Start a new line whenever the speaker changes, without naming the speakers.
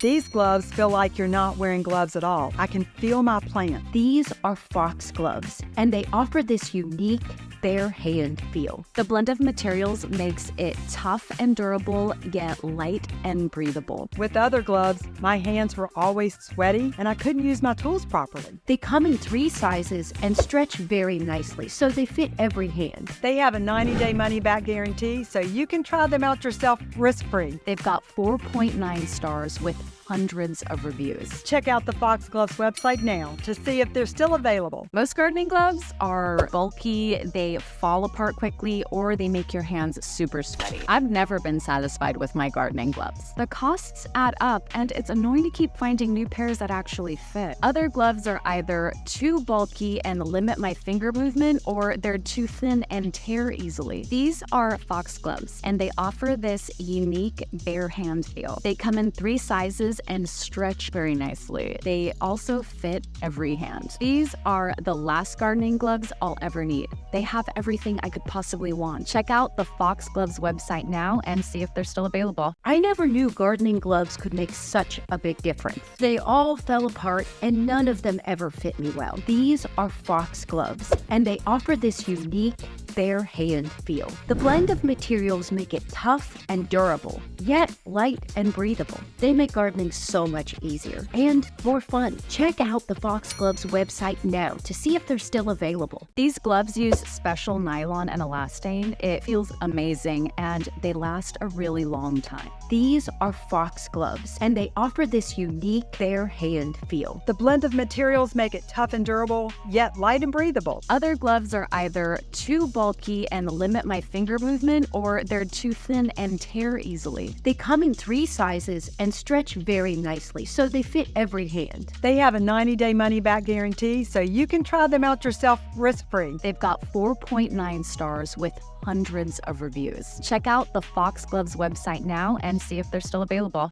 These gloves feel like you're not wearing gloves at all. I can feel my plant.
These are Foxgloves, and they offer this unique, bare hand feel. The blend of materials makes it tough and durable, yet light and breathable.
With other gloves, my hands were always sweaty and I couldn't use my tools properly.
They come in 3 sizes and stretch very nicely, so they fit every hand.
They have a 90-day money-back guarantee, so you can try them out yourself risk-free.
They've got 4.9 stars with hundreds of reviews.
Check out the Foxgloves website now to see if they're still available.
Most gardening gloves are bulky, they fall apart quickly, or they make your hands super sweaty. I've never been satisfied with my gardening gloves. The costs add up, and it's annoying to keep finding new pairs that actually fit. Other gloves are either too bulky and limit my finger movement, or they're too thin and tear easily. These are Foxgloves, and they offer this unique bare hand feel. They come in 3 sizes and stretch very nicely. They also fit every hand. These are the last gardening gloves I'll ever need. They have everything I could possibly want. Check out the Foxgloves website now and see if they're still available. I never knew gardening gloves could make such a big difference. They all fell apart and none of them ever fit me well. These are Foxgloves, and they offer this unique, bare hand feel. The blend of materials make it tough and durable, yet light and breathable. They make gardening so much easier and more fun. Check out the Foxgloves website now to see if they're still available. These gloves use special nylon and elastane. It feels amazing and they last a really long time. These are Foxgloves, and they offer this unique bare hand feel.
The blend of materials make it tough and durable, yet light and breathable.
Other gloves are either too bulky and limit my finger movement, or they're too thin and tear easily. They come in 3 sizes and stretch very nicely, so they fit every hand.
They have a 90-day money-back guarantee, so you can try them out yourself risk-free.
They've got 4.9 stars with hundreds of reviews. Check out the Foxgloves website now and see if they're still available.